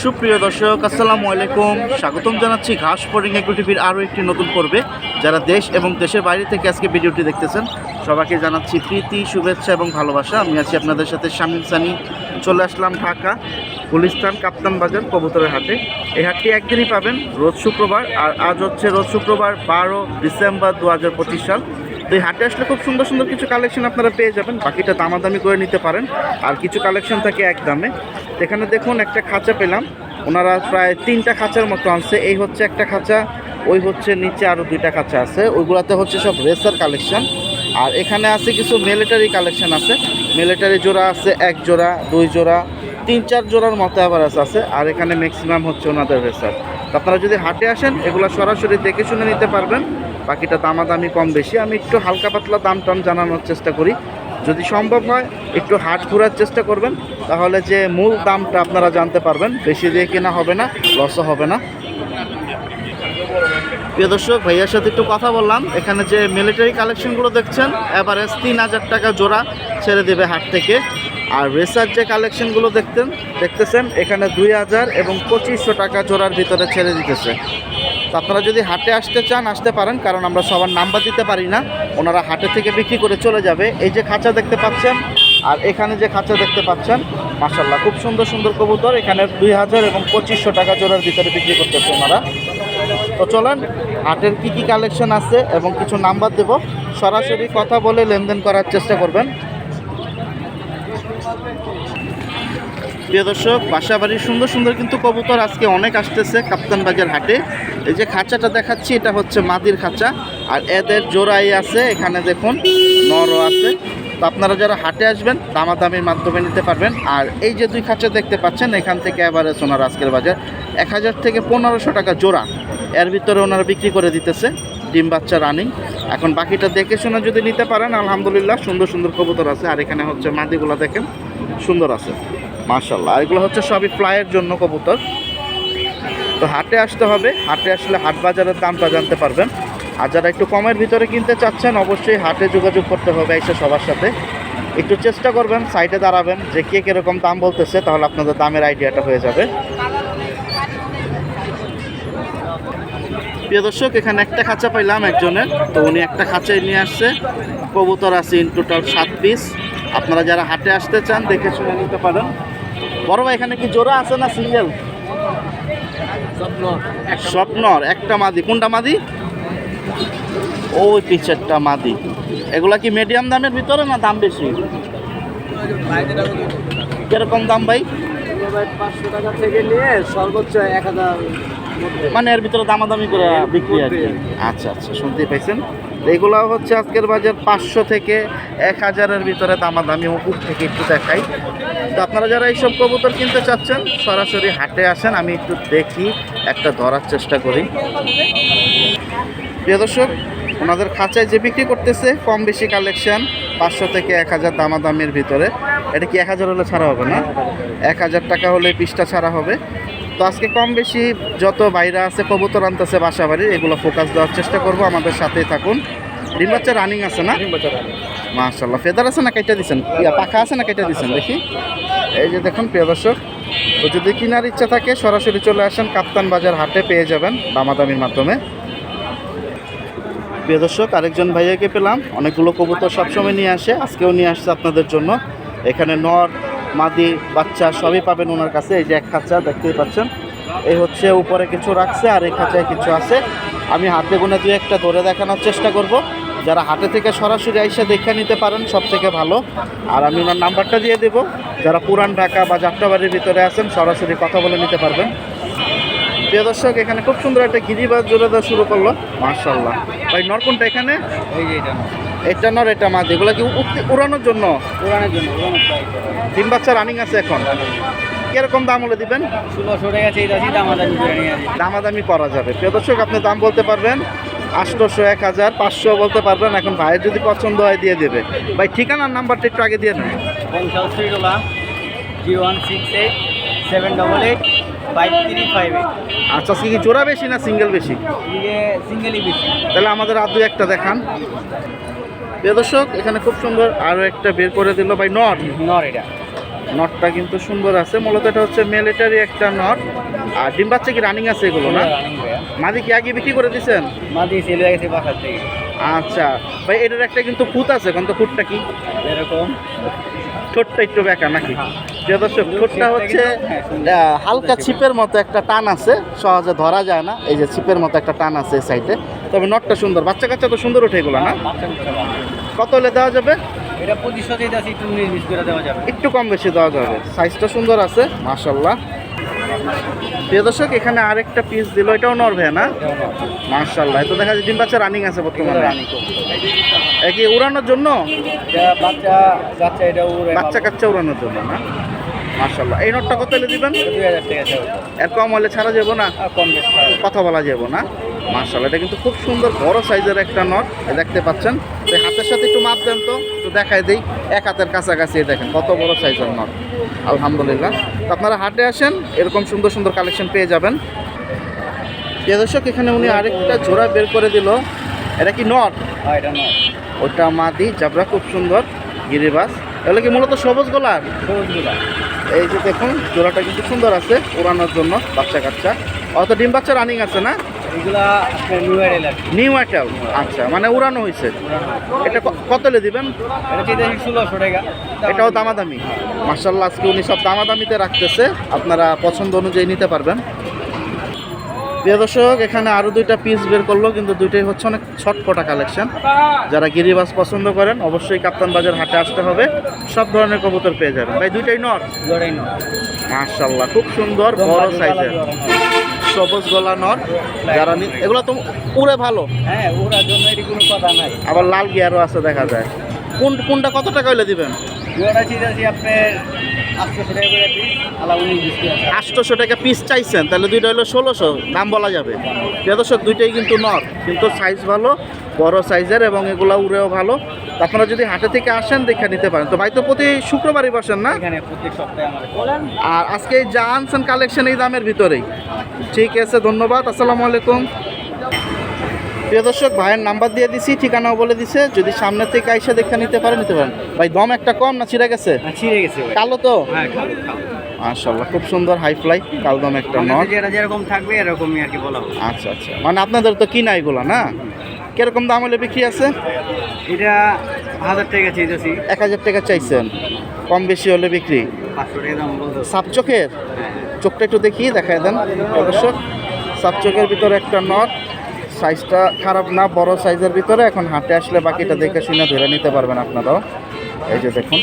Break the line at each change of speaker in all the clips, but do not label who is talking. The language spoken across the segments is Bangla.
সুপ্রিয় দর্শক আসসালামু আলাইকুম, স্বাগতম জানাচ্ছি ঘাস ফড়িং এগ্রো টিভির আরও একটি নতুন পর্বে। যারা দেশ এবং দেশের বাইরে থেকে আজকে ভিডিওটি দেখতেছেন সবাইকে জানাচ্ছি প্রীতি, শুভেচ্ছা এবং ভালোবাসা। আমি আছি আপনাদের সাথে শামীম সানি। চলে আসলাম ঢাকা গুলিস্তান কাপ্তান বাজার কবুতরের হাটে। এই হাটটি একদিনই পাবেন, রোজ শুক্রবার। আর আজ হচ্ছে রোজ শুক্রবার 12 ডিসেম্বর 2025 সাল। তো এই হাটে আসলে খুব সুন্দর সুন্দর কিছু কালেকশন আপনারা পেয়ে যাবেন, বাকিটা দামাদামি করে নিতে পারেন। আর কিছু কালেকশন থাকে এক দামে। এখানে দেখুন একটা খাঁচা পেলাম, ওনারা প্রায় 3টা খাঁচার মতো আনছে। এই হচ্ছে একটা খাঁচা, ওই হচ্ছে নিচে আরও 2টা খাঁচা আছে, ওইগুলোতে হচ্ছে সব রেসার কালেকশন। আর এখানে আছে কিছু মিলিটারি কালেকশন আছে, মিলিটারি জোড়া আছে 1 জোড়া 2 জোড়া 3-4 জোড়ার মতো অ্যাভারেজ আছে। আর এখানে ম্যাক্সিমাম হচ্ছে ওনাদের রেসার। আপনারা যদি হাটে আসেন এগুলো সরাসরি দেখে শুনে নিতে পারবেন, বাকিটা দামাদামি কম বেশি। আমি একটু হালকা পাতলা দাম টাম জানানোর চেষ্টা করি, যদি সম্ভব হয় একটু হাট ঘোরার চেষ্টা করবেন, তাহলে যে মূল দামটা আপনারা জানতে পারবেন। বেশি দিয়ে কেনা হবে না, লসও হবে না। প্রিয় দর্শক, ভাইয়ার সাথে একটু কথা বললাম। এখানে যে মিলিটারি কালেকশনগুলো দেখছেন এভারেজ 3000 টাকা জোড়া ছেড়ে দেবে হাট থেকে। আর রেসার যে কালেকশনগুলো দেখতেছেন এখানে 2000 এবং 2500 টাকা জোড়ার ভিতরে ছেড়ে দিতেছে। তো আপনারা যদি হাটে আসতে চান আসতে পারেন, কারণ আমরা সবার নাম্বার দিতে পারি না, ওনারা হাটে থেকে বিক্রি করে চলে যাবে। এই যে খাঁচা দেখতে পাচ্ছেন আর এখানে যে খাঁচা দেখতে পাচ্ছেন, মাশাআল্লাহ খুব সুন্দর সুন্দর কবুতর। এখানে 2000 এবং 2500 টাকা জোড়ার ভিতরে বিক্রি করতেছে ওনারা। তো চলেন হাটের কি কি কালেকশন আছে এবং কিছু নাম্বার দেব, সরাসরি কথা বলে লেনদেন করার চেষ্টা করবেন। প্রিয় দর্শক, বাসাবাড়ির সুন্দর সুন্দর কিন্তু কবুতর আজকে অনেক আসতেছে কাপ্তান বাজার হাটে। এই যে খাঁচাটা দেখাচ্ছি এটা হচ্ছে মাদির খাঁচা, আর এদের জোড়াই আছে। এখানে দেখুন নরও আছে। তো আপনারা যারা হাটে আসবেন দামাদামির মাধ্যমে নিতে পারবেন। আর এই যে 2 খাঁচা দেখতে পাচ্ছেন এখান থেকে এভারেজ ওনার আজকের বাজার 1000 থেকে 1500 টাকা জোড়া, এর ভিতরে ওনারা বিক্রি করে দিতেছে ডিম বাচ্চা রানিং। এখন বাকিটা দেখে শুনে যদি নিতে পারেন আলহামদুলিল্লাহ, সুন্দর সুন্দর কবুতর আছে। আর এখানে হচ্ছে মাদিগুলো দেখেন সুন্দর আছে মাশাআল্লাহ। এগুলো হচ্ছে সবই ফ্লাইয়ের জন্য কবুতর। তো হাটে আসতে হবে, হাটে আসলে হাট বাজারের দামটা জানতে পারবেন। আর যারা একটু কমের ভিতরে কিনতে চাচ্ছেন অবশ্যই হাটে যোগাযোগ করতে হবে এসে সবার সাথে। একটু চেষ্টা করবেন, সাইডে দাঁড়াবেন, যে কে কীরকম দাম বলতেছে, তাহলে আপনাদের দামের আইডিয়াটা হয়ে যাবে। প্রিয় দর্শক, এখানে একটা খাঁচা পাইলাম একজনের, তো উনি একটা খাঁচায় নিয়ে আসছে। কবুতর আছে ইন টোটাল 7 পিস। আপনারা যারা হাটে আসতে চান দেখে শুনে নিতে পারেন। বড় ভাই, এখানে কি জোড়া আছে না সিঙ্গেল? স্বপ্নর একটা মাদি। কোনটা মাদি? ওই পিছেরটা মাদি। এগুলা কি মিডিয়াম দামের ভিতরে না দাম বেশি? কিরকম দাম ভাই?
500 টাকা থেকে নিয়ে সর্বোচ্চ 1000,
মানে এর ভিতরে দামাদামি করে বিক্রি আর কি। আচ্ছা আচ্ছা, শুনতেই পাইছেন। এইগুলো হচ্ছে আজকের বাজার 500 থেকে 1000-এর ভিতরে দামাদামি। উপর থেকে একটু দেখাই। তো আপনারা যারা এইসব কবুতর কিনতে চাচ্ছেন সরাসরি হাটে আসেন, আমি একটু দেখি একটা ধরার চেষ্টা করি। প্রিয় দর্শক, ওনাদের খাঁচায় যে বিক্রি করতেছে কম বেশি কালেকশন 500 থেকে 1000 দামাদামির ভিতরে। এটা কি 1000 হলে ছাড়া হবে না? 1000 টাকা হলে পিসটা ছাড়া হবে। তো আজকে কম বেশি যত বাইরে আছে কবুতর আনতেছে বাসা বাড়ির, এগুলো ফোকাস দেওয়ার চেষ্টা করব। আমাদের সাথেই থাকুন। ডিম বাচ্চা রানিং আছে না? মাশাআল্লাহ। ফেদার আছে না কেটে দিচ্ছেন? পাখা আছে না কেটে দিচ্ছেন? দেখি। এই যে দেখুন প্রিয় দর্শক, তো যদি কেনার ইচ্ছা থাকে সরাসরি চলে আসেন কাপ্তান বাজার হাটে, পেয়ে যাবেন দামাদামির মাধ্যমে। প্রিয় দর্শক, আরেকজন ভাইয়াকে পেলাম, অনেকগুলো কবুতর সবসময় নিয়ে আসে, আজকেও নিয়ে আসছে আপনাদের জন্য। এখানে নর মাদি বাচ্চা সবই পাবেন ওনার কাছে। এই যে এক খাঁচা দেখতেই পাচ্ছেন, এই হচ্ছে উপরে কিছু রাখছে আর এই খাঁচায় কিছু আছে। আমি হাতে গুনে 2-1টা ধরে দেখানোর চেষ্টা করব। যারা হাটে থেকে সরাসরি আইসা দেখে নিতে পারেন সব থেকে ভালো। আর আমি ওনার নাম্বারটা দিয়ে দেব, যারা পুরান ঢাকা বা যাত্রাবাড়ির ভিতরে আছেন সরাসরি কথা বলে নিতে পারবেন। প্রিয় দর্শক, এখানে খুব সুন্দর একটা গিরিবাজ জোড়া দেওয়া শুরু করলো মাশাআল্লাহ। ভাই নর কোনটা এখানে?
এই যে
এটা নর এটা মাদি। এগুলো কি উড়ানোর জন্য?
উড়ানোর জন্য।
ডিম বাচ্চা রানিং আছে এখন। কিরকম দাম হলে দিবেন?
1600 টাকা চাইছি, দামাদামি করে নিয়ে আসি।
দামাদামি করা যাবে। প্রিয় দর্শক, আপনি দাম বলতে পারবেন 800, 1000, 500 বলতে পারবেন। এখন ভাইয়ের যদি পছন্দ হয় দিয়ে দেবে। ভাই ঠিকানার নাম্বারটা একটু আগে দিয়ে নেন।
0168 788 5358।
আচ্ছা, কি জোড়া বেশি না সিঙ্গেল বেশি?
সিঙ্গেলই বেশি।
তাহলে আমাদের আর 2-1টা দেখান। প্রিয় দর্শক, এখানে খুব সুন্দর আরও একটা বের করে দিল ভাই। নর?
নর এটা।
নটটা কিন্তু সুন্দর আছে, মূলত এটা হচ্ছে মিলিটারি একটা নট। আর ডিম বাচ্চা কি রানিং আছে এগুলো না? মাদি কি আগে বিক্রি করে দিয়েছেন?
মাদি ছেলে গেছে বাসার থেকে।
আচ্ছা ভাই, এটার একটা কিন্তু খুঁত আছে, কোন তো খুঁতটা কি
এরকম
ঠোঁটটা একটু বেঁকা নাকি? প্রিয় দর্শক, ঠোঁটটা হচ্ছে হালকা ছিপের মতো একটা টান আছে, সহজে ধরা যায় না। এই যে ছিপের মতো একটা টান আছে এই সাইডে। তবে নটটা সুন্দর, বাচ্চা কাচ্চা তো সুন্দর ওঠে এগুলো না? কত হলে দেওয়া যাবে?
এটা 2500 দিয়ে আছে, একটু 19-20 করে দেওয়া যাবে।
একটু কম বেশি দেওয়া যাবে। সাইজটা সুন্দর আছে মাশাল্লাহ। প্রিয় দর্শক, এখানে আরেকটা পিস দিল, এটাও নর ভাই না? মাশাল্লাহ, এটা দেখা যায় ডিম বাচ্চা রানিং আছে বর্তমানে। এ কি উড়ানোর জন্য?
এটা বাচ্চা যাচ্ছে, এটা উড়ে
বাচ্চা কাচ্চা উড়ানোর জন্য না? মাশাল্লাহ। এই নটটা কত হলে দিবেন?
2000 টাকা যাবে।
এর কম হলে ছাড়া যাবো না?
আর কম বেশি হবে।
কথা বলা যাবো না? মাশাল্লাহ, এটা কিন্তু খুব সুন্দর বড় সাইজের একটা নট, দেখতে পাচ্ছেন। তো এই হাতের সাথে একটু মাপ দেন তো, একটু দেখাই দেই। এক হাতের কাছাকাছি দেখেন কত বড় সাইজের নট। আলহামদুলিল্লাহ। তো আপনারা হাটে আসেন, এরকম সুন্দর সুন্দর কালেকশন পেয়ে যাবেন। প্রিয় দর্শক, এখানে উনি আরেকটা জোড়া বের করে দিল। এটা কি নট?
হ্যাঁ, এটা নয়।
ওটা মাদি জাবরা, খুব সুন্দর গিরিবাস। এগুলো কি মূলত সবুজ গলার?
সবুজগুলা।
এই যে দেখুন, জোড়াটা কিন্তু সুন্দর আছে উড়ানোর জন্য, বাচ্চা কাচ্চা। অত ডিম বাচ্চা রানিং আছে না?
এগুলা আপনার নিউ এডেল আর কি।
নিউ অ্যাটেল, আচ্ছা, মানে উড়ানো হয়েছে। এটা কত হলে দিবেন?
এটা চিন্তা 1600 টাকা।
এটাও দামাদামি। মার্শাল্লাহ, আজকে উনি সব দামাদামিতে রাখতেছে, আপনারা পছন্দ অনুযায়ী নিতে পারবেন। প্রিয় দর্শক, এখানে আরও দুইটা পিস বের করলো, কিন্তু দুইটাই হচ্ছে অনেক ছটপটা কালেকশন। যারা গিরিবাস পছন্দ করেন অবশ্যই কাপ্তান বাজার হাটে আসতে হবে, সব ধরনের কবুতর পেয়ে যাবেন। ভাই দুইটাই নর?
জোড়াই নয়।
মাশাল্লাহ, খুব সুন্দর বড় সাইজের সবুজ গলা নর। যারা এগুলো তো উড়ে ভালো।
হ্যাঁ, ওরার জন্য এটি কোনো কথা নাই।
আবার লাল গিয়ারও আছে দেখা যায়। কোনটা কত টাকা হইলে দিবেন?
জোড়া চিন্তাছি আপনার 800 টাকা করে পিস, আলা 19-20 টাকা।
800 টাকা পিস চাইছেন, তাহলে দুইটা হলো 1600, দাম বলা যাবে। প্রিয় দর্শক, দুইটাই কিন্তু নর, কিন্তু সাইজ ভালো, বড় সাইজের, এবং এগুলা উড়েও ভালো। তো আপনারা যদি হাটে থেকে আসেন দেখে নিতে পারেন। তো ভাই তো প্রতি শুক্রবারই বসেন না?
এখানে প্রত্যেক সপ্তাহে আমাদের।
আর আজকে যা আনছেন কালেকশন এই দামের ভিতরেই। ঠিক আছে, ধন্যবাদ, আসসালামু আলাইকুম। প্রিয় দর্শক, ভাইয়ের নাম্বার দিয়ে দিছি, ঠিকানাও বলে দিছে, যদি সামনে থেকে আইসা দেখে নিতে পারেন নিতে পারেন। ভাই দম একটা কম না ছিঁড়ে গেছে?
ছিঁড়ে গেছে ভাই।
কালো তো?
হ্যাঁ, কালো, কালো।
মাশাআল্লাহ, খুব সুন্দর হাই ফ্লাই কালদম একটা নট।
যেটা যেরকম থাকবে এরকমই আর কি বলা হবে।
আচ্ছা আচ্ছা, মানে আপনাদের তো কিনা এগুলো না? কিরকম দাম হলে বিক্রি আছে?
এটা 1000 টাকা চাইতেছি।
1000 টাকা চাইছেন, কম বেশি হলে বিক্রি।
500 টাকা দাম বলতে।
সাপ চোখের? চোখটা একটু দেখিয়ে দেখায় দেন অবশ্যক। সাপ চোখের ভিতরে একটা নট, সাইজটা খারাপ না, বড় সাইজের ভিতরে। এখন হাটে আসলে বাকিটা দেখে শুনে ধরে নিতে পারবেন আপনারাও। এই যে দেখুন,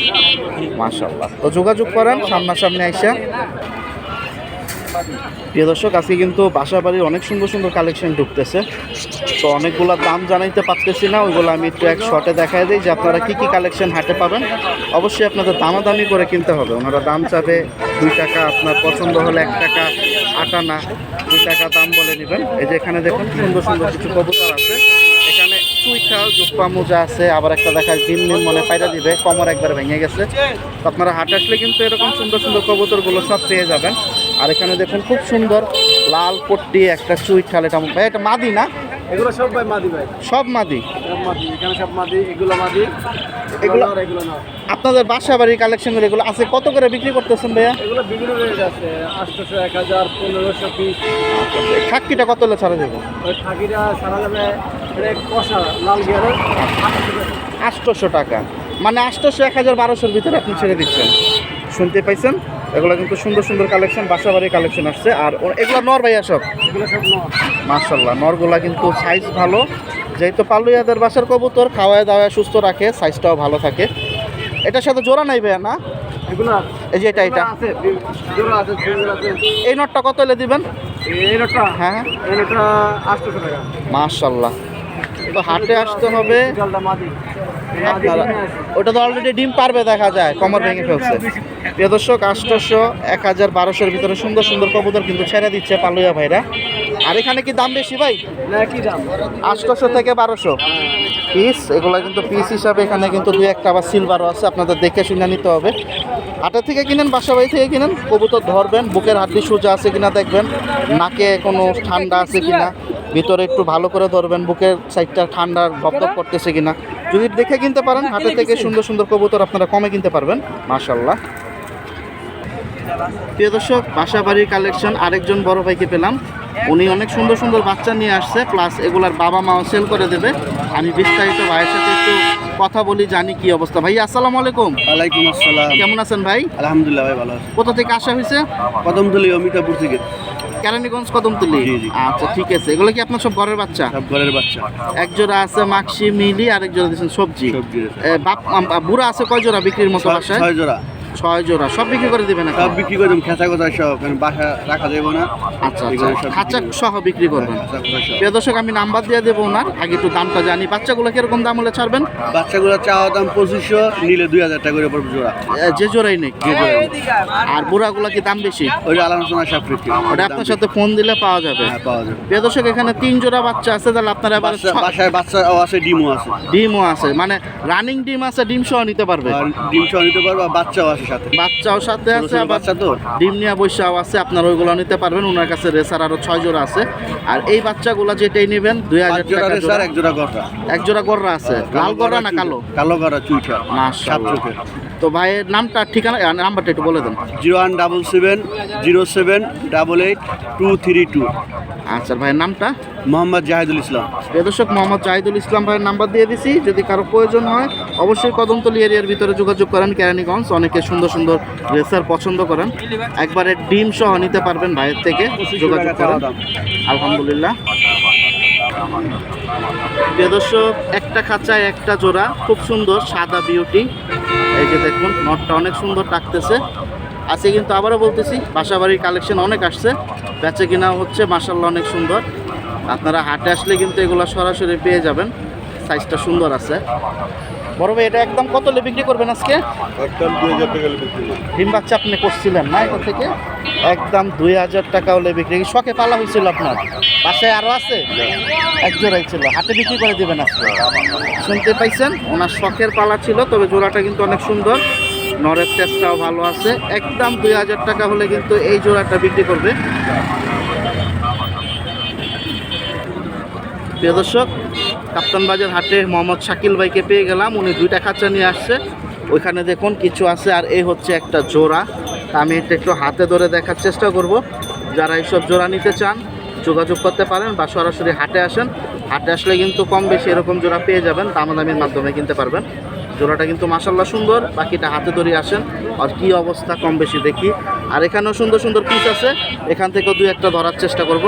মাশাআল্লাহ। তো যোগাযোগ করেন সামনাসামনি আইসা। প্রিয় দর্শক, আজকে কিন্তু বাসা বাড়ির অনেক সুন্দর সুন্দর কালেকশন ঢুকতেছে। তো অনেকগুলো দাম জানাইতে পারতেছি না, ওইগুলো আমি একটু এক শর্টে দেখাই দিই যে আপনারা কী কী কালেকশন হাটে পাবেন। অবশ্যই আপনাদের দামাদামি করে কিনতে হবে। ওনারা দাম চাবে 2 টাকা, আপনার পছন্দ হলে 1 টাকা, 8 আনা, 2 টাকা দাম বলে নেবেন। এই যে এখানে দেখুন সুন্দর সুন্দর কিছু কবুতর আছে। এখানে চুইঠাল জোপ্পা মোজা আছে, আবার একটা দেখায় দিন দিন মনে পায়রা দিবে, কমর একবার ভেঙে গেছে। তো আপনারা হাটে আসলে কিন্তু এরকম সুন্দর সুন্দর কবুতরগুলো সব পেয়ে যাবেন। আর এখানে দেখুন খুব সুন্দর লাল পট্টি একটা চুইঠাল, এটা ভাই এটা মাদি না?
এগুলো সব ভাই মাদি ভাই।
সব মাদি?
সব মাদি, এখানে সব মাদি, এগুলো মাদি,
এগুলো
এগুলো না।
আপনাদের বাসা বাড়ির কালেকশনগুলো এগুলো আছে কত করে বিক্রি করতেছেন ভাইয়া?
এগুলো বিভিন্ন রেট আছে, 800, 1000, 1500 পিস।
খাক্কিটা কত হলে ছাড়া যাবে?
ওই থাকিটা সারা যাবে, এটা কষা লাল গিয়ারের
800 টাকা, মানে 800, 1000, 1200-র ভিতরে আপনি ছেড়ে দিচ্ছেন। শুনতে পাইছেন? এগুলো কিন্তু সুন্দর সুন্দর কালেকশন, বাসা বাড়ির কালেকশন আসছে। আর এগুলো নর ভাইয়া সব?
এগুলো সব নয়।
মাশাআল্লাহ, নরগুলা কিন্তু সাইজ ভালো, যেহেতু পালুয়াদের বাসার কবুতর, খাওয়ায় দাওয়ায় সুস্থ রাখে, সাইজটাও ভালো থাকে। এটার সাথে জোড়া নাই ভাইয়া না?
এগুলো
এই যে এটা
আছে, জোড়া আছে, সিঙ্গেল আছে।
এই নটটা কত হলে দিবেন?
এই নোটটা,
হ্যাঁ,
এই নোটটা 800 টাকা।
মাশাআল্লাহ। তো হাটে আসতে হবে
বিশালটা মাদি।
আপনারা। ওটা তো অলরেডি ডিম পারবে দেখা যায়, কমর ভেঙে ফেলছে। প্রিয় দর্শক, 800, 1000, 1200-এর ভিতরে সুন্দর সুন্দর কবুতর কিন্তু ছেড়ে দিচ্ছে পালুয়া ভাইরা। আর এখানে কি দাম বেশি ভাই?
না, কি দাম?
800 থেকে 1200 পিস। এগুলো কিন্তু পিস হিসাবে, এখানে কিন্তু 2-1টা আবার সিলভারও আছে, আপনাদের দেখে শুনে নিতে হবে। হাটের থেকে কিনেন, বাসা বাড়ি থেকে কিনেন, কবুতর ধরবেন, বুকের হাড্ডি সোজা আছে কিনা দেখবেন, নাকে কোনো ঠান্ডা আছে কিনা, ভিতরে একটু ভালো করে ধরবেন, বুকের সাইডটা ঠান্ডা ধপধপ করতেছে কিনা। যদি দেখে কিনতে পারেন হাটে থেকে সুন্দর সুন্দর কবুতর আপনারা কমে কিনতে পারবেন। মাশাআল্লাহ। প্রিয় দর্শক, বাসা বাড়ির কালেকশন আরেকজন বড় ভাইকে পেলাম। উনি অনেক সুন্দর সুন্দর বাচ্চা নিয়ে আসছে, প্লাস এগুলার বাবা মাও সেল করে দেবে। আমি বিস্তারিত ভাইয়ের সাথে একটু কথা বলি, জানি কি অবস্থা। ভাই আসসালামু আলাইকুম।
ওয়ালাইকুম আসসালাম।
কেমন আছেন ভাই?
আলহামদুলিল্লাহ ভাই, ভালো আছি।
কোথা থেকে আসা হয়েছে?
কদমতলী অমিতাপুর থেকে।
কেরানীগঞ্জ কদমতলী।
জি, জি।
আচ্ছা ঠিক আছে, এগুলো কি আপনার সব ঘরের বাচ্চা?
সব ঘরের বাচ্চা।
এক জোড়া আছে মাক্সি মিলি, আর এক জোড়া দিচ্ছেন সবজি।
সবজি
বুড়া আছে কয় জোড়া বিক্রির মতো বাসায়?
6 জোড়া।
6 জোড়া সব বিক্রি করে দিবেন এখন?
সব বিক্রি করে দেব, খেঁচা কোথা সব, কারণ বাসা রাখা যাবে না।
আচ্ছা
এগুলো
আচ্ছা,
সব
খাঁচা
বিক্রি
সহ বিক্রি করবেন।
খেঁচা কোথা সব।
প্রিয় দর্শক, আমি নাম্বার দিয়ে দেবো ওনার, আগে একটু দামটা জানি। বাচ্চাগুলো কিরকম দাম হলে ছাড়বেন?
বাচ্চাগুলো চাওয়া দাম 2500, নিলে 2000 টাকা করে পড়বে জোড়া।
যে জোড়াই নেই।
যে জোড়া।
আর বুড়াগুলো কি দাম বেশি?
ওইটা আলোচনা সাপেক্ষে।
ওটা আপনার সাথে ফোন দিলে পাওয়া যাবে।
হ্যাঁ, পাওয়া যাবে।
প্রিয় দর্শক, এখানে 3 জোড়া বাচ্চা আছে, তাহলে আপনারা এবার
বাসায় বাচ্চাও আছে, ডিমও আছে।
ডিমও আছে, মানে রানিং ডিম আছে, ডিম সহ নিতে পারবে।
আর ডিম সহ নিতে পারবে, আর বাচ্চাও আছে সাথে।
বাচ্চাও সাথে আছে,
ছোট
আবার
বাচ্চা তো।
ডিম নিয়ে বৈশাও আছে, আপনারা ওইগুলো নিতে পারবেন। ওনার কাছে রেসার আরো 6 জোড়া আছে। আর এই বাচ্চাগুলো যেটাই নেবেন 2000
জোড়া
টাকা
রেসার,
জোড়া।
এক জোড়া গররা।
এক জোড়া গররা আছে, লাল গররা না কালো?
কালো গররা চুইঠা। সাত
মাশাআল্লাহ।
চোখের।
তো ভাইয়ের নামটা, ঠিকানা, নাম্বারটা একটু বলে দেন।
01770788232।
আচ্ছা, ভাইয়ের নামটা?
মোহাম্মদ জাহিদুল ইসলাম।
প্রিয় দর্শক, মোহাম্মদ জাহিদুল ইসলাম ভাইয়ের নাম্বার দিয়ে দিছি। যদি কারো প্রয়োজন হয় অবশ্যই কদমতলী এরিয়ার ভিতরে যোগাযোগ করেন। কেরানীগঞ্জ অনেকে সুন্দর সুন্দর রেসার পছন্দ করেন, একবারে ডিম সহ নিতে পারবেন ভাইয়ের থেকে, যোগাযোগ করেন। আলহামদুলিল্লাহ। প্রিয় দর্শক, একটা খাঁচায় একটা জোড়া, খুব সুন্দর সাদা বিউটি। এই যে দেখুন, নটটা অনেক সুন্দর টাকতেছে। আজকে কিন্তু আবারও বলতেছি, বাসাবাড়ির কালেকশন অনেক আসছে, বেচে কিনা হচ্ছে মাশাআল্লাহ অনেক সুন্দর। আপনারা হাটে আসলে কিন্তু এগুলো সরাসরি পেয়ে যাবেন, সাইজটা সুন্দর আছে। বড় ভাই, এটা একদম কত হলে বিক্রি করবেন আজকে?
একদম 2000 টাকা বিক্রি।
ডিম বাচ্চা আপনি করছিলেন না এটা থেকে? একদম 2000 টাকা হলে বিক্রি। শখে পালা হয়েছিল আপনার? বাসায় আরও আছে? এক জোড়াই ছিল, হাটে বিক্রি করে দেবেন আজকে। শুনতে পাইছেন, ওনার শখের পালা ছিল, তবে জোড়াটা কিন্তু অনেক সুন্দর, নরের টেস্টটাও ভালো আছে। একদম 2000 টাকা হলে কিন্তু এই জোড়াটা বিক্রি করবে। প্রিয় দর্শক, কাপ্তান বাজার হাটে মোহাম্মদ শাকিল ভাইকে পেয়ে গেলাম। উনি 2টা খাঁচা নিয়ে আসছে, ওইখানে দেখুন কিছু আছে, আর এই হচ্ছে একটা জোড়া। তা আমি এটা একটু হাতে ধরে দেখার চেষ্টা করব। যারা এইসব জোড়া নিতে চান যোগাযোগ করতে পারেন, বা সরাসরি হাটে আসেন। হাটে আসলে কিন্তু কম বেশি এরকম জোড়া পেয়ে যাবেন, দামাদামির মাধ্যমে কিনতে পারবেন। জোড়াটা কিন্তু মাশাআল্লাহ সুন্দর, বাকিটা হাতে ধরে আসেন। আর কি অবস্থা কম বেশি দেখি। আর এখানেও সুন্দর সুন্দর পিস আছে, এখান থেকেও 2-1টা ধরার চেষ্টা করব।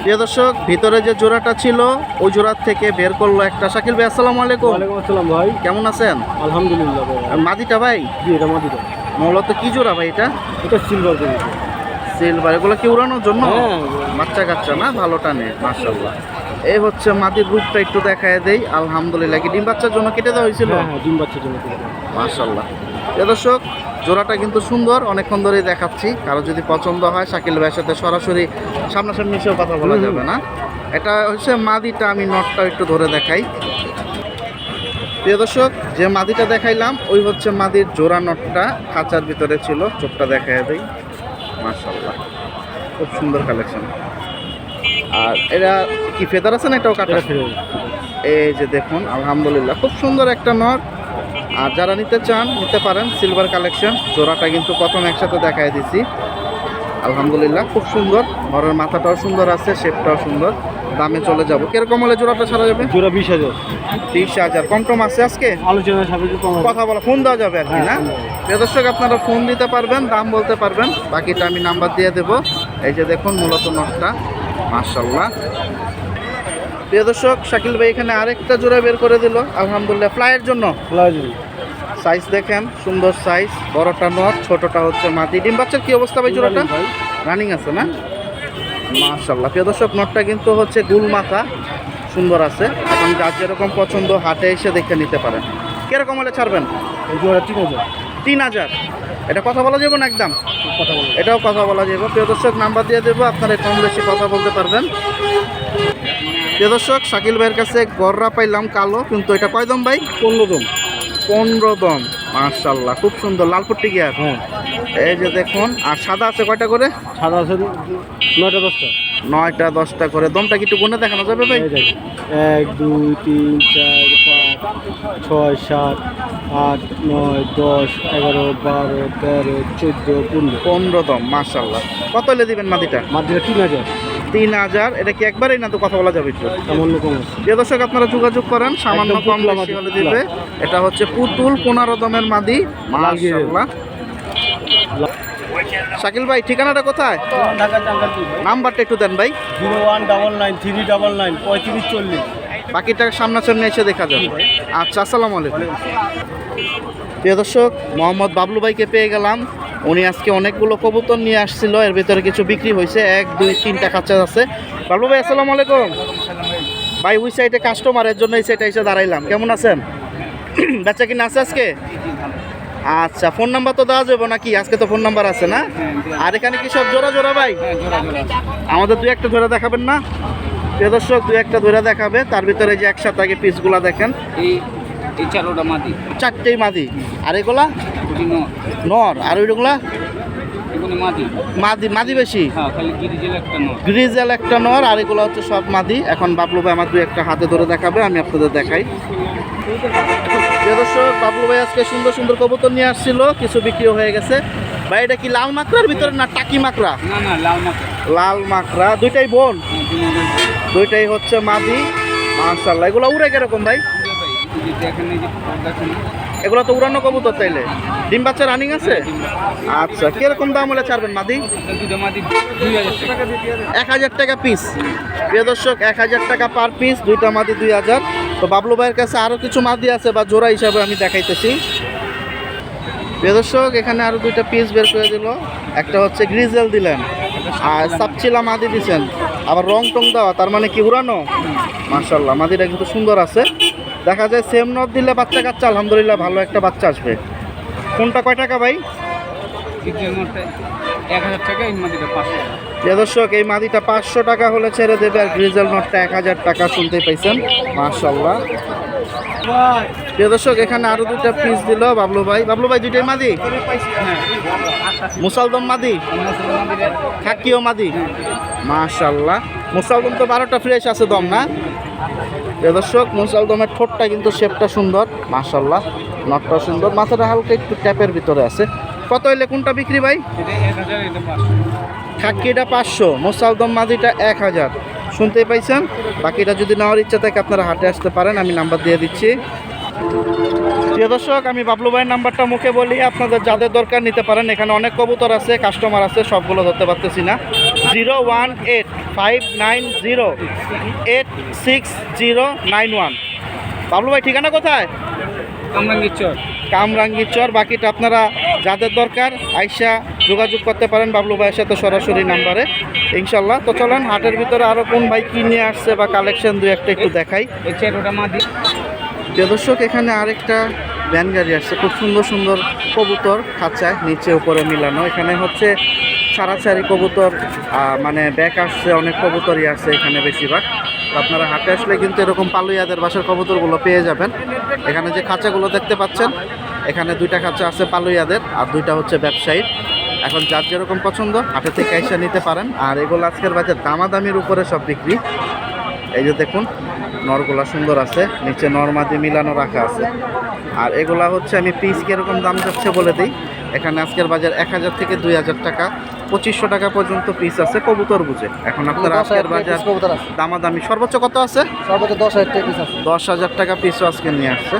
প্রিয় দর্শক, ভিতরে যে জোড়াটা ছিল ওই জোড়ার থেকে বের করলো একটা। শাকিল ভাই আসসালামু আলাইকুম।
ওয়ালাইকুম আসসালাম ভাই।
কেমন আছেন?
আলহামদুলিল্লাহ ভাই।
আর মাদিটা ভাই?
জি, এটা মাদিটা।
মূলত কি জোড়া ভাই এটা?
এটা সিলভার করে।
সিলভার। এগুলো কি উড়ানোর জন্য?
হ্যাঁ।
বাচ্চা কাচ্চা না, ভালো টানে মাশাআল্লাহ। এই হচ্ছে মাদির রূপটা একটু দেখায় দেই। আলহামদুলিল্লাহ। কি ডিম বাচ্চার জন্য কেটে দেওয়া হয়েছিল?
হ্যাঁ, ডিম বাচ্চার জন্য।
মাশাআল্লাহ। প্রিয় দর্শক, জোড়াটা কিন্তু সুন্দর, অনেকক্ষণ ধরেই দেখাচ্ছি। কারো যদি পছন্দ হয় শাকিল ভাইয়ের সাথে সরাসরি সামনাসামনি এসেও কথা বলা যাবে না। এটা হচ্ছে মাদিটা, আমি নটটা একটু ধরে দেখাই। প্রিয় দর্শক, যে মাদিটা দেখাইলাম ওই হচ্ছে মাদির জোড়া নটটা, খাঁচার ভিতরে ছিল। চোখটা দেখায় দেই। মাশাআল্লাহ, খুব সুন্দর কালেকশন। আর এরা কি ফেদার আছে না? এটাও কাটা। এই যে দেখুন, আলহামদুলিল্লাহ খুব সুন্দর একটা নট। আর যারা নিতে চান নিতে পারেন, সিলভার কালেকশন। জোড়াটা কিন্তু প্রথম একসাথে দেখায় দিছি। আলহামদুলিল্লাহ খুব সুন্দর, ঘরের মাথাটাও সুন্দর আছে, শেপটাও সুন্দর। দামে চলে যাব। কিরকম হলে জোড়াটা ছাড়া যাবে?
জোড়া 20,000।
20,000 কম টম আছে আজকে?
আলোচনা সাপেক্ষে কম হবে।
কথা বলা, ফোন দেওয়া যাবে আর কি না?
হ্যাঁ, ফোন দেওয়া
প্রিয় দর্শক, আপনারা ফোন দিতে পারবেন, দাম বলতে পারবেন, বাকিটা আমি নাম্বার দিয়ে দেব। এই যে দেখুন মূলত নটটা, মাশাআল্লাহ। প্রিয় দর্শক, শাকিল ভাই এখানে আরেকটা জোড়া বের করে দিল আলহামদুলিল্লাহ, ফ্লাইয়ের জন্য। সাইজ দেখেন, সুন্দর সাইজ। বড়টা নট, ছোটটা হচ্ছে মাদি। ডিম বাচ্চার কি অবস্থা ভাই জোড়াটা? রানিং আছে না? মাশাআল্লাহ। প্রিয় দর্শক, নটটা কিন্তু হচ্ছে গুল মাথা, সুন্দর আছে। এখন যার যেরকম পছন্দ হাটে এসে দেখে নিতে পারেন। কিরকম হলে ছাড়বেন?
জোড়া 3,000।
3,000। এটা কথা বলা যাবে না? একদম
কথা বলবো।
এটাও কথা বলা যাবে। প্রিয় দর্শক, নাম্বার দিয়ে দেবো, আপনারা কম বেশি কথা বলতে পারবেন। প্রিয় দর্শক, শাকিল ভাইয়ের কাছে গররা পাইলাম কালো, কিন্তু এটা কয় দম ভাই?
15 দম।
15 দম। মাশাআল্লাহ, খুব সুন্দর, লাল পট্টি গিয়ার।
হ্যাঁ।
এই যে দেখুন। আর সাদা আছে কয়টা করে?
সাদা আছে 9টা 10টা।
9টা 10টা করে। দমটা কি একটু গুনে দেখানো যাবে ভাই?
1 2 3 4 5 6, 7, 8, 9, 10, 11, 12, 13, 14, 15
15 দম মাশাল্লাহ। কত হলে দিবেন মাদিটা?
মাটিটা 3000
3000। এটা কি একবারেই না তো কথা বলা যাবে একটু?
সামান্য কম আছে।
প্রিয় দর্শক আপনারা যোগাযোগ করেন, সামান্য
একদম
কম
পুতলা
বেশি
মাদি,
হলে
পুতলা।
দিবে। এটা হচ্ছে পুতুল 15 দমের মাদি মাশাল্লাহ। শাকিল ভাই ঠিকানাটা কোথায়?
ঢাকা চাঙ্গারপুর
নাম্বারটা একটু দেন ভাই।
0199399 3540।
বাকিটা সামনাসামনি এসে দেখা যাবে। আচ্ছা, আসসালামু আলাইকুম। প্রিয় দর্শক, মোহাম্মদ বাবলু ভাইকে পেয়ে গেলাম। উনি আজকে অনেকগুলো কবুতর নিয়ে আসছিল, এর ভিতরে কিছু বিক্রি হয়েছে, 1, 2, 3টা খাঁচা আছে। বাবলু ভাই আসসালামু আলাইকুম। ভাই ওই সাইডে কাস্টমারের জন্য এই সাইডে এসে দাঁড়াইলাম। কেমন আছেন? বেচা কিনা আছে আজকে? আচ্ছা, ফোন নাম্বার তো দেওয়া যাবে নাকি? আজকে তো ফোন নাম্বার আছে না? আর এখানে কি সব জোড়া জোড়া ভাই? আমাদের 2-1টা ধরে দেখাবেন না? প্রিয় দর্শক 2-1টা ধরে দেখাবে। তার ভিতরে যে একসাথে আগে পিসগুলা দেখেন,
এই 4টা মাটি,
4টেই মাদি। আর এগুলা
দুটি নর,
নর। আর ওইগুলা
এগুলো মাটি।
মাদি। মাদি বেশি,
হ্যাঁ, খালি গিরিজেল একটা নর।
গ্রিজেল একটা নর, আর এগুলো হচ্ছে সব মাদি। এখন বাবলু ভাই আমার 2-1টা হাতে ধরে দেখাবে, আমি আপনাদের দেখাই। প্রিয় দর্শক, বাবলু ভাই আজকে সুন্দর সুন্দর কবুতর নিয়ে আসছিল, কিছু বিক্রি হয়ে গেছে। ভাই এটা কি লাল মাকড়ার ভিতরে না টাকি মাকড়া?
না না, লাল মাটি।
লাল মাকড়া। দুইটাই বোন, দুইটাই হচ্ছে মাদি মাশাআল্লাহ। এগুলো উড়ে কিরকম ভাই?
দেখেন এই যে দেখেন,
এগুলো তো উড়ানো কবুতর তাইলে। ডিম বাচ্চা রানিং আছে? আচ্ছা, কিরকম দাম হলে ছাড়বেন মাদি?
দুটো মাটি 2000 টাকা।
1000 টাকা পিস। প্রিয় দর্শক, 1000 টাকা পার পিস, দুইটা মাদি 2000। তো বাবলু ভাইয়ের কাছে আরও কিছু মাদি আছে, বা জোড়া হিসাবে আমি দেখাইতেছি। প্রিয় দর্শক, এখানে আরও 2টা পিস বের করে দিল। একটা হচ্ছে গ্রিজেল দিলেন, আর সাপচিলা মাদি দিছেন, আবার রং টং দেওয়া, তার মানে কি উড়ানো? মাশাল্লাহ, মাদিটা কিন্তু সুন্দর আছে। দেখা যায় সেম নট দিলে বাচ্চা কাচ্চা আলহামদুলিল্লাহ ভালো একটা বাচ্চা আসবে। কোনটা কয় টাকা ভাই?
1000 টাকা, এই মাটিটা 500 টাকা।
প্রিয় দর্শক, এই মাদিটা 500 টাকা হলে ছেড়ে দেবে, আর গ্রিজেল নটটা 1000 টাকা। শুনতে পাইছেন মাশাল্লাহ। প্রিয় দর্শক, এখানে আরো 2টা পিস দিল বাবলু ভাই। বাবলু ভাই, দুইটাই মাদি? মুসালদম মাদি, খাকিও মাদি মাশাল্লাহ। মুসালদম তো 12টা ফ্রেশ আছে দম না? প্রিয় দর্শক, মুসালদমের ঠোঁটটা কিন্তু শেপটা সুন্দর মাশাল্লাহ, নটটা সুন্দর, মাথাটা হালকা একটু ট্যাপের ভিতরে আছে। কত হইলে কোনটা বিক্রি ভাই?
এটা 1000, এটা 500।
খাকিটা 500, মুসালদম মাদিটা 1000। শুনতেই পাইছেন। বাকিটা যদি নেওয়ার ইচ্ছা থাকে আপনারা হাটে আসতে পারেন, আমি নাম্বার দিয়ে দিচ্ছি। প্রিয় দর্শক, আমি বাবলু ভাইয়ের নাম্বারটা মুখে বলি, আপনাদের যাদের দরকার নিতে পারেন। এখানে অনেক কবুতর আছে, কাস্টমার আছে, সবগুলো ধরতে পারতেছি না। 01859086091। বাবলু ভাই ঠিকানা কোথায়?
কামরাঙ্গীরচর।
কামরাঙ্গীরচর। বাকিটা আপনারা যাদের দরকার আইসা যোগাযোগ করতে পারেন বাবলু ভাইয়ের সাথে সরাসরি নাম্বারে ইনশাল্লাহ। তো চলেন হাটের ভিতরে আরও কোন ভাই কী নিয়ে আসছে বা কালেকশন 2-1টা একটু দেখাই।
এই 4টা মাটি।
প্রিয় দর্শক, এখানে আরেকটা ভ্যান গাড়ি আসছে, খুব সুন্দর সুন্দর কবুতর খাঁচায় নিচে উপরে মিলানো। এখানে হচ্ছে সারাসারি কবুতর, মানে ব্যাক আসছে, অনেক কবুতরই আসছে এখানে বেশিরভাগ। তো আপনারা হাটে আসলে কিন্তু এরকম পালুইয়াদের বাসার কবুতরগুলো পেয়ে যাবেন। এখানে যে খাঁচাগুলো দেখতে পাচ্ছেন, এখানে 2টা খাঁচা আছে পালুইয়াদের, আর 2টা হচ্ছে ব্যবসায়ীর। এখন যার যেরকম পছন্দ হাটে থেকে এসে নিতে পারেন। আর এগুলো আজকের বাজার দামাদামির উপরে সব বিক্রি। এই যে দেখুন, নরগুলা সুন্দর আছে, নিচে নরমাদি মিলানো রাখা আছে। আর এগুলা হচ্ছে আমি পিস কীরকম দাম যাচ্ছে বলে দিই। এখানে আজকের বাজার 1000 থেকে 2000 টাকা, 2500 টাকা পর্যন্ত পিস আছে কবুতর বুঝে। এখন আপনারা আজকের বাজার দামাদামি সর্বোচ্চ কত আছে?
সর্বোচ্চ 10,000 টাকা পিস আছে।
10,000 টাকা পিসও আজকে নিয়ে আসছে।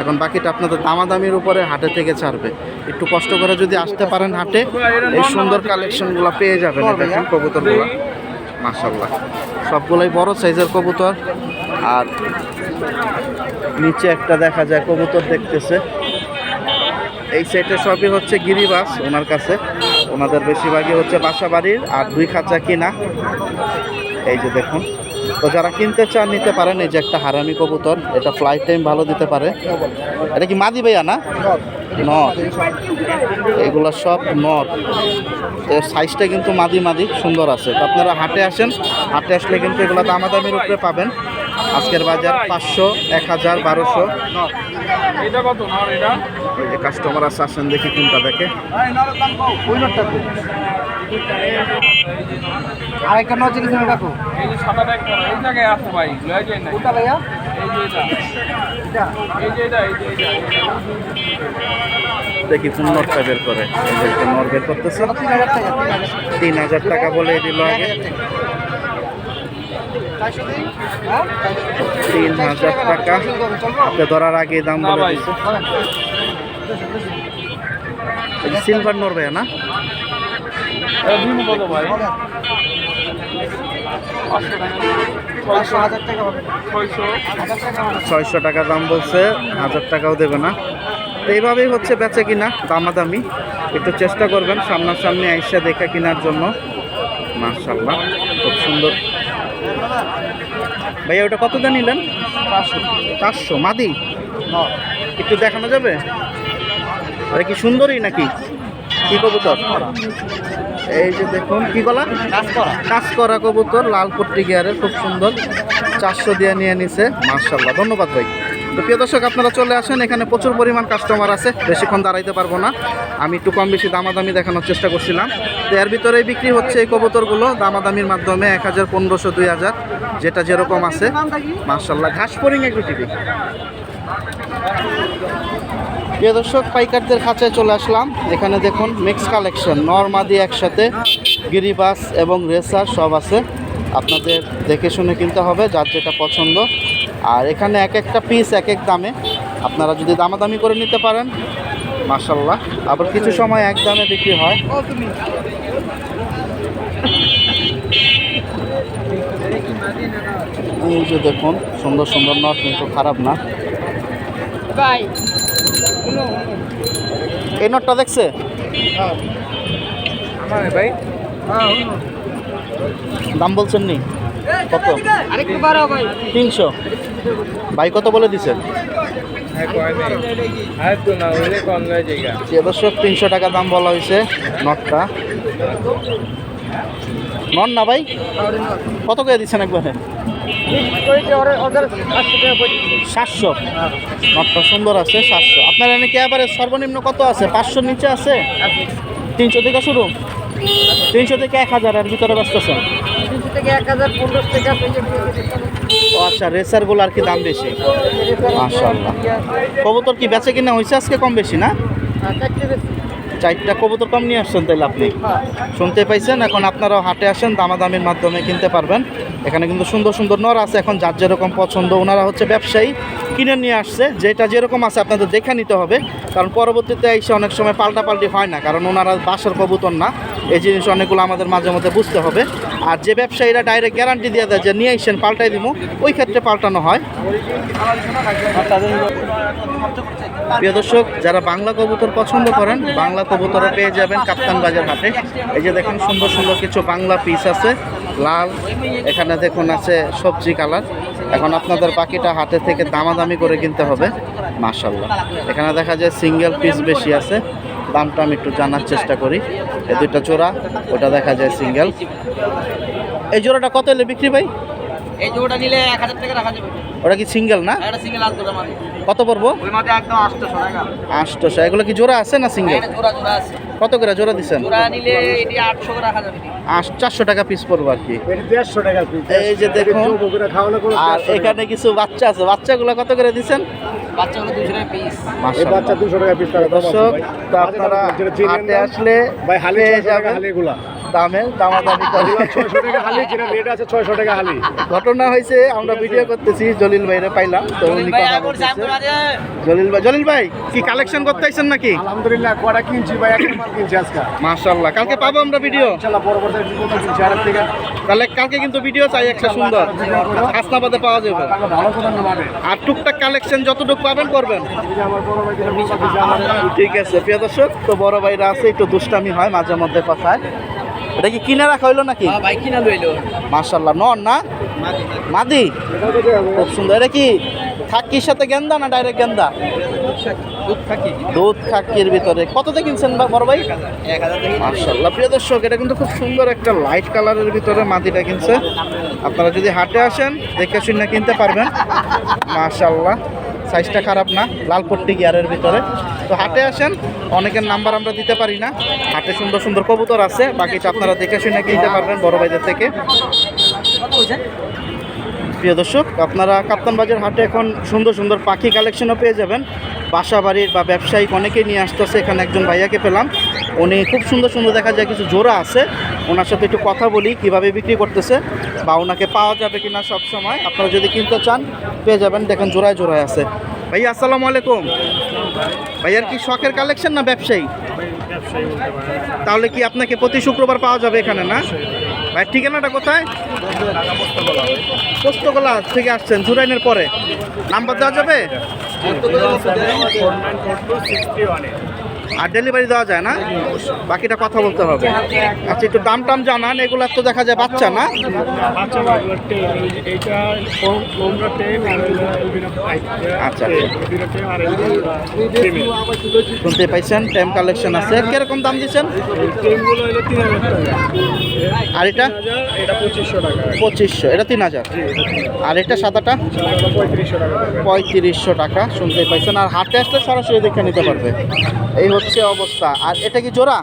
এখন বাকিটা আপনাদের দামাদামির উপরে হাটে থেকে ছাড়বে। একটু কষ্ট করে যদি আসতে পারেন হাটে, এই সুন্দর কালেকশনগুলো পেয়ে যাবেন। দেখুন কবুতরগুলো মাশাল্লাহ, সবগুলোই বড় সাইজের কবুতর। আর নিচে একটা দেখা যায় কবুতর দেখতেছে। এই সাইডে সবই হচ্ছে গিরিবাস ওনার কাছে, ওনাদের বেশিরভাগই হচ্ছে বাসা বাড়ির, আর 2 খাঁচা কিনা। এই যে দেখুন, তো যারা কিনতে চান নিতে পারেন। এই যে একটা হারামি কবুতর, এটা ফ্লাইট টাইম ভালো দিতে পারে। এটা কি মাদি ভাইয়া না? নর। এগুলো সব নর, এর সাইজটা কিন্তু মাদি মাদি সুন্দর আছে। তো আপনারা হাটে আসেন, হাটে আসলে কিন্তু এগুলো দামাদামির উপরে পাবেন। আজকের বাজার 500, 1000, 1200।
এটা কত নর? এটা
এই যে কাস্টমার আছে, আসেন দেখি কোনটা দেখে।
আরেকটা নর জিনিস রাখো। এই যে সাদা ব্যাগ এই জায়গায় আছে ভাই, লয়ে যাই না। কোনটা ভাইয়া?
দেখি কোন নটটা বের করে। এই যে একটা নট বের করতেছে, 3000 টাকা বলে দিল আগে। 3000 টাকা হাতে ধরার আগে দাম বলে দিচ্ছে। সিলভার নরবে না? 600 টাকা দাম বলছে, 1000 টাকাও দেবে না। তো এইভাবেই হচ্ছে বেচে কিনা, দামাদামি একটু চেষ্টা করবেন সামনাসামনি আইসা দেখা কেনার জন্য। মাশাআল্লাহ খুব সুন্দর। ভাইয়া ওটা কত দিয়ে নিলেন? 500 মাদি। একটু দেখানো যাবে? আরে কি সুন্দরই নাকি? কি কবুতর? এই যে দেখুন, কি গলা? কাজ করা কবুতর, লাল পট্টি গিয়ারের, খুব সুন্দর। 400 দিয়ে নিয়ে নিছে। মাশাআল্লাহ, ধন্যবাদ ভাই। তো প্রিয় দর্শক, আপনারা চলে আসেন, এখানে প্রচুর পরিমাণ কাস্টমার আছে, বেশিক্ষণ দাঁড়াইতে পারবো না। আমি একটু কম বেশি দামাদামি দেখানোর চেষ্টা করছিলাম। তো এর ভিতরেই বিক্রি হচ্ছে এই কবুতরগুলো দামাদামির মাধ্যমে 1000, 1500, 2000, যেটা যেরকম আছে। মাশাআল্লাহ, ঘাসফড়িং এগ্রোটিভি। প্রিয় দর্শক, পাইকারদের খাঁচায় চলে আসলাম। এখানে দেখুন মিক্স কালেকশন, নরমাদি একসাথে, গিরিবাস এবং রেসার সব আছে। আপনাদের দেখে শুনে কিনতে হবে, যার যেটা পছন্দ। আর এখানে এক একটা পিস এক এক দামে, আপনারা যদি দামাদামি করে নিতে পারেন মাশাআল্লাহ। আবার কিছু সময় এক দামে বিক্রি হয়। এই যে দেখুন সুন্দর সুন্দর নট, কিন্তু খারাপ না। এই নটটা দেখছে
ভাই?
দাম বলছেন নি কত? 300। ভাই কত বলে দিছেন? দর্শক 300 টাকা দাম বলা হয়েছে নটটা। নন না ভাই? কত করে দিচ্ছেন একবারে? 700। নটটা সুন্দর আছে, 700। আপনার এনে কি এবারে সর্বনিম্ন কত আছে? 500 নিচে আছে? 300 থেকে শুরু? 300 থেকে 1000 এর ভিতরে বাঁচতেছেন?
300 থেকে 1000, 1500 টাকা।
ও আচ্ছা, রেসারগুলো আর কি দাম বেশি। মাশাআল্লাহ। কবুতর কি বেচে কিনা হয়েছে আজকে কম বেশি না? 4টা কবুতর কম নিয়ে আসছেন তাহলে আপনি? শুনতে পাইছেন। এখন আপনারাও হাটে আসেন, দামাদামির মাধ্যমে কিনতে পারবেন। এখানে কিন্তু সুন্দর সুন্দর নর আছে। এখন যার যেরকম পছন্দ, ওনারা হচ্ছে ব্যবসায়ী, কিনে নিয়ে আসছে। যেটা যেরকম আছে আপনাদের দেখে নিতে হবে, কারণ পরবর্তীতে এসে অনেক সময় পাল্টাপাল্টি হয় না, কারণ ওনারা বাসার কবুতর না। এই জিনিস অনেকগুলো আমাদের মাঝে মধ্যে বুঝতে হবে। আর যে ব্যবসায়ীরা ডাইরেক্ট গ্যারান্টি দিয়ে দেয় যে নিয়ে আসেন পাল্টাই দিব, ওই ক্ষেত্রে পাল্টানো হয়। প্রিয় দর্শক, যারা বাংলা কবুতর পছন্দ করেন, বাংলা কবুতরও পেয়ে যাবেন কাপ্তান বাজার হাটে। এই যে দেখুন সুন্দর সুন্দর কিছু বাংলা পিস আছে, লাল, এখানে দেখুন আছে সবজি কালার। এখন আপনাদের বাকিটা হাটে থেকে দামাদামি করে কিনতে হবে। মাশাআল্লাহ, এখানে দেখা যায় সিঙ্গেল পিস বেশি আছে। দামটা আমি একটু জানার চেষ্টা করি। এই দুইটা জোড়া, ওটা দেখা যায় সিঙ্গেল। এই জোড়াটা কত এলে বিক্রি ভাই?
এই জোড়া নিলে 1000 টাকা রাখা যাবে।
ওটা কি সিঙ্গেল না?
এটা সিঙ্গেল আর জোড়া মানে
কত পড়বো?
ওই মাঝে একদম 800 টাকা।
800। এগুলো কি জোড়া আছে না সিঙ্গেল?
এটা জোড়া জোড়া আছে।
কত করে জোড়া দিচ্ছেন?
জোড়া নিলে এটি 800 করে রাখা যাবে।
400 টাকা পিস পড়বো আর কি।
150 টাকা পিস।
এই যে দেখুন, আর এখানে কিছু বাচ্চা আছে, বাচ্চাগুলো কত করে দিচ্ছেন?
বাচ্চাগুলো 200 টাকা পিস।
এই বাচ্চা 200 টাকা পিস। দর্শক, তো আপনারা হাটে আসলে
ভাই হালি
পেয়ে
600 টাকা
যাবেন
হালিগুলা
দামে দামাদামি করে।
600 টাকা হালি, যেটা রেট আছে 600 টাকা হালি।
ঘটনা হয়েছে, আমরা ভিডিও করতেছি, জলিল ভাইরে পাইলাম, তো উনি কথা বলতেছে। জলিল ভাই কি কালেকশন করতে আইছেন নাকি?
আলহামদুলিল্লাহ, কটা কিনছি ভাই, একটা মাল কিনছি আজকে।
মাশাআল্লাহ, কালকে পাবো আমরা ভিডিও
ইনশাআল্লাহ পরবর্তী কোথাও কিনছি আরেক থেকে।
তাহলে কালকে কিন্তু ভিডিও চাই একটা সুন্দর, হাসনাবাদে পাওয়া যাবে।
টাকা ভালো করে নামাবে।
আর টুকটাক কালেকশন যতটুকু পাবেন করবেন।
এই যে আমার বড় ভাই যেটা বলছে আমার
ঠিক আছে প্রিয় দর্শক, তো বড় ভাইরা আছে, একটু দুষ্টামি হয় মাঝে মধ্যে কথায়। এটা কি কিনে রাখা হইলো নাকি?
হ্যাঁ ভাই কিনা লইলো।
মাশাআল্লাহ, নন না মাদি, খুব সুন্দর। এটা কি খাক্কির সাথে গেন্দা না ডাইরেক্ট গেন্দা?
দুধ থাকি।
দুধ খাক্কির ভিতরে। কততে কিনছেন বড় ভাই?
1000 টাকা।
মাশাআল্লাহ প্রিয় দর্শক, এটা কিন্তু খুব সুন্দর একটা লাইট কালারের ভিতরে মাদিটা কিনছে। আপনারা যদি হাটে আসেন দেখে শুনে কিনতে পারবেন। মাশাআল্লাহ, সাইজটা খারাপ না, লাল পট্টি গিয়ারের ভিতরে। তো হাটে আসেন, অনেকের নাম্বার আমরা দিতে পারি না। হাটে সুন্দর সুন্দর কবুতর আছে, বাকিটা আপনারা দেখে শুনে কিনতে পারবেন বড় ভাইদের থেকে।
কত বলছেন?
প্রিয় দর্শক, আপনারা কাপ্তান বাজার হাটে এখন সুন্দর সুন্দর পাখি কালেকশনও পেয়ে যাবেন। বাসা বাড়ির বা ব্যবসায়িক অনেকেই নিয়ে আসতেছে। এখানে একজন ভাইয়াকে পেলাম, উনি খুব সুন্দর সুন্দর দেখা যায় কিছু জোড়া আছে, ওনার সাথে একটু কথা বলি কিভাবে বিক্রি করতেছে বা ওনাকে পাওয়া যাবে কিনা। সব সময় আপনারা যদি কিনতে চান পেয়ে যাবেন। দেখেন জোড়ায় জোড়ায় আছে। ভাইয়া আসসালামু আলাইকুম। ভাইয়ার কি শখের কালেকশন না ব্যবসায়ী? তাহলে কি আপনাকে প্রতি শুক্রবার পাওয়া যাবে এখানে না? ভাই ঠিকানাটা কোথায়? পোস্তগোলা থেকে আসছেন জুরাইনের পরে। নাম্বার দেওয়া যাবে? আর ডেলিভারি দেওয়া যায় না? বাকিটা কথা বলতে হবে। আচ্ছা, একটু দাম টাম জানান। এগুলো তো দেখা যায় বাচ্চা না? আচ্ছা, শুনতে পাইছেন টেম কালেকশন আছে। কিরকম দাম দিচ্ছেন? আর এটা 2500, এটা 3000। আর এটা সাদাটা 3500 টাকা। শুনতে পাইছেন। আর হাটে আসলে সরাসরি দেখে নিতে পারবে। এই হচ্ছে অবস্থা। আর এটা কি জোড়া?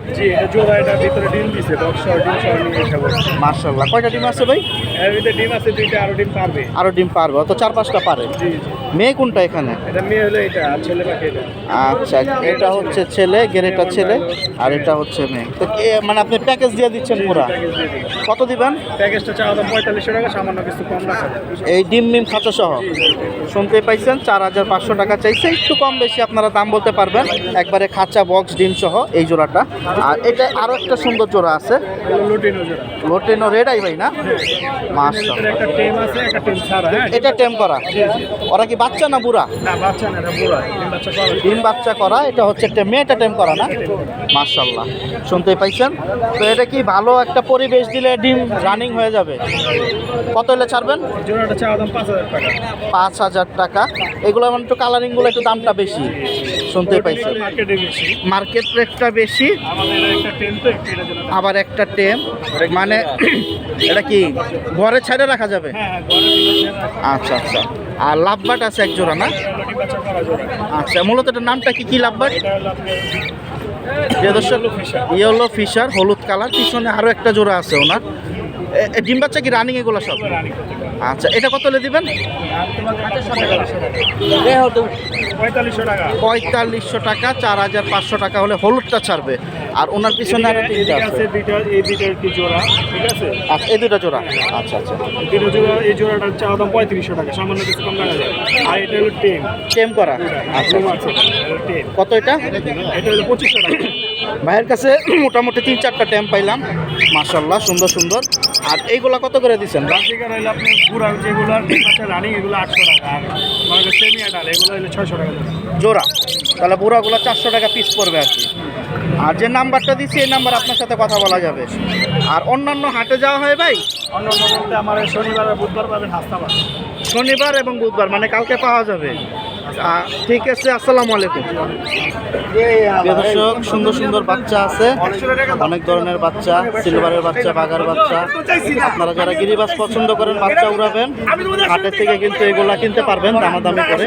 মাশাআল্লাহ। কয়টা ডিম আছে ভাই? আরো ডিম পারবে, অত 4-5টা পারে। মেয়ে কোনটা এখানে? আচ্ছা, এটা হচ্ছে ছেলে, গেরেটা ছেলে, আর এটা হচ্ছে মেয়ে। তো মানে আপনি প্যাকেজ দিয়ে দিচ্ছেন পুরা? কত দিবেন?
প্যাকেজটা চাওয়া দাম 4500 টাকা, সামান্য কিছু কম রাখা যাবে।
এই ডিম মিম খাঁচা সহ শুনতে পাইছেন 4500 টাকা চাইছে। একটু কম বেশি আপনারা দাম বলতে পারবেন। একবারে খাঁচা বক্স ডিম সহ এই জোড়াটা। আর এটা আরো একটা সুন্দর জোড়া আছে, লোটেনো রেড আই ভাই না? মাশাআল্লাহ।
একটা টেম আছে, একটা টেম ছাড়া। হ্যাঁ,
এটা টেম করা। ওরা কি বাচ্চা না বুড়া?
না বাচ্চা না, এটা বুড়া। ডিম বাচ্চা করা।
ডিম বাচ্চা করা। এটা হচ্ছে একটা মেয়েটা টেম করা না? মাশাআল্লাহ, শুনতে পাইছেন। তো এটা কি ভালো একটা পরিবেশ দিলে ডিম রানিং হয়ে যাবে? কত হলে ছাড়বেন?
জোড়াটা চাওয়া দাম 5000 টাকা।
5000 টাকা। এগুলো মানে একটু কালারিংগুলো একটু দামটা বেশি, শুনতে পাইছেন।
মার্কেটে বেশি,
মার্কেট রেটটা বেশি।
আমাদের একটা টেম তো একটু এটার জন্য।
আবার একটা টেম মানে এটা কি ঘরে ছেড়ে রাখা যাবে?
হ্যাঁ, ঘরে ডিম আছে।
আচ্ছা আচ্ছা। আর লাভবাট আছে এক জোড়া না?
ডিম বাচ্চা করা জোড়া।
আচ্ছা, মূলত এটার নামটা কি লাভবাট?
এটা হলো আপনার
ইয়েলো ফিশার, হলুদ কালার। পিছনে আরো একটা জোড়া আছে ওনার। ডিম বাচ্চা কি রানিং এগুলো সব? আচ্ছা, এটা কত হলে দিবেন?
4500 টাকা।
4500 টাকা। 4500 টাকা হলে হলুদটা ছাড়বে। আর ওনার পিছনে আরো তিনটা আছে।
এই দুইটার কি জোড়া, ঠিক আছে?
আচ্ছা, এই দুটো জোড়া। আচ্ছা আচ্ছা।
দুটো জোড়া, এই জোড়াটা চাওয়া দাম 3500 টাকা, সামান্য কিছু কম রাখা যায়। আর এটা হলো টেম।
টেম করা। আচ্ছা
টেম
আচ্ছা।
আছে, এটা হলো টেম।
কত এটা?
এটা হলো 2500 টাকা।
ভাইয়ের কাছে মোটামুটি 3-4টা ট্যাম্প পাইলাম, মাশাআল্লাহ, সুন্দর সুন্দর। আর এইগুলা কত করে দিচ্ছেন?
রাশিকার হইলে আপনি পুরা যেগুলো রানিং এগুলো 800 টাকা, আর মানে সেমি আডাল এগুলো হইলে 600 টাকা
জোড়া। তাহলে বুড়াগুলো 400 টাকা পিস পড়বে আর কি। আর যে নাম্বারটা দিচ্ছি এই নাম্বার আপনার সাথে কথা বলা যাবে। আর অন্যান্য হাটে যাওয়া হয় ভাই?
অন্য বলতে আমার শনিবার আর বুধবার পাবেন হাসনাবাদ।
শনিবার এবং বুধবার, মানে কালকে পাওয়া যাবে। ঠিক আছে, আসসালামু আলাইকুম। প্রিয় দর্শক, সুন্দর সুন্দর বাচ্চা আছে, অনেক ধরনের বাচ্চা, সিলভারের বাচ্চা, বাগার বাচ্চা। আপনারা যারা গিরিবাস পছন্দ করেন, বাচ্চা উড়াবেন, হাটের থেকে কিন্তু এগুলা কিনতে পারবেন দামাদামি করে।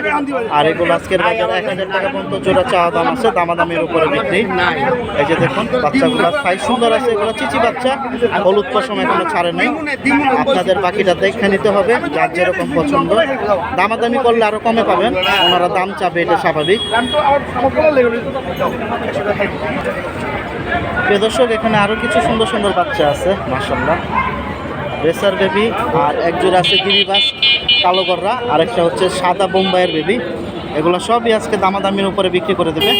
আর এগুলো আজকের বাজারে 1000 টাকা পর্যন্ত জোড়া চাওয়া দাম আছে, দামাদামির উপরে বিক্রি। এই যে দেখুন বাচ্চাগুলো সাইজ সুন্দর আছে। এগুলো চিচি বাচ্চা, হলুদ পশম এখনো ছাড়ে নাই। আপনাদের বাকিটা দেখে নিতে হবে, যার যেরকম পছন্দ। দামাদামি করলে আরো কমে পাবেন, ওনারা দাম চাবে, এটা স্বাভাবিক। প্রিয় দর্শক, এখানে আরো কিছু সুন্দর সুন্দর বাচ্চা আছে, মাশাআল্লাহ। রেসার বেবি, আর একজোড়া আছে গিরিবাস কালো গররা, আরেকটা হচ্ছে সাদা বোম্বাইয়ের বেবি। এগুলো সবই আজকে দামাদামির উপরে বিক্রি করে দেবে।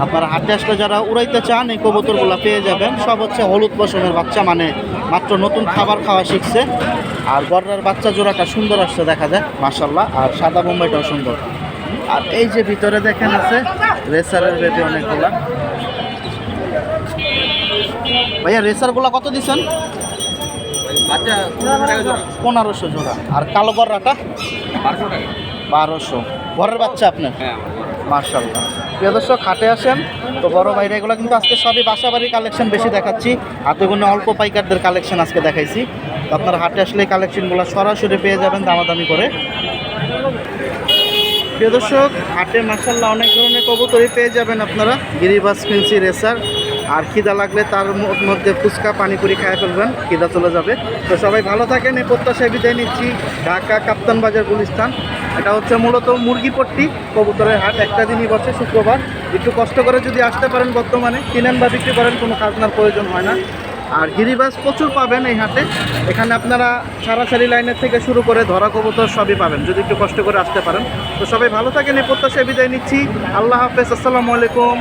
আপনারা হাটে আসলে যারা উড়াইতে চান এই কবুতরগুলো পেয়ে যাবেন। সব হচ্ছে হলুদ পশমের বাচ্চা, মানে মাত্র নতুন খাবার খাওয়া শিখছে। আর গররার বাচ্চা জোড়াটা সুন্দর আসছে দেখা যায়, মাশাআল্লাহ। আর সাদা বোম্বাইটাও সুন্দর। আর এই যে ভিতরে দেখেন আছে রেসারের বেবি অনেকগুলা। ভাইয়া রেসারগুলা কত দিচ্ছেন? 1500 জোড়া। আর কালো গররাটা 1200। ঘরের বাচ্চা আপনার? মাশাআল্লাহ। প্রিয় দর্শক, হাটে আসেন তো বড় ভাইরা এগুলো কিন্তু আজকে সবই বাসা বাড়ির কালেকশন বেশি দেখাচ্ছি, হাতে গুনে অল্প পাইকারদের কালেকশন আজকে দেখাইছি। তো আপনারা হাটে আসলে এই কালেকশনগুলো সরাসরি পেয়ে যাবেন দামাদামি করে। প্রিয় দর্শক, হাটে মাশাআল্লাহ অনেক ধরনের কবুতরই পেয়ে যাবেন আপনারা। গিরিবাস, ফেন্সি, রেসার আর খিদা লাগলে তার মধ্যে ফুচকা পানিপুরি খায় ফেলবেন, খিদা চলে যাবে। তো সবাই ভালো থাকেন, এই প্রত্যাশায় বিদায় নিচ্ছি। ঢাকা কাপ্তান বাজার গুলিস্তান, এটা হচ্ছে মূলত মুরগিপট্টি কবুতরের হাট, একটা দিনই বসে শুক্রবার। একটু কষ্ট করে যদি আসতে পারেন, বর্তমানে কিনেন বা বিক্রি করেন, কোনো খাজনার প্রয়োজন হয় না। আর গিরিবাজ প্রচুর পাবেন এই হাটে। এখানে আপনারা সারাসারি লাইনের থেকে শুরু করে ধরা কবুতর সবই পাবেন যদি একটু কষ্ট করে আসতে পারেন। তো সবাই ভালো থাকেন, এই প্রত্যাশায় বিদায় নিচ্ছি। আল্লাহ হাফেজ, আসসালামু আলাইকুম।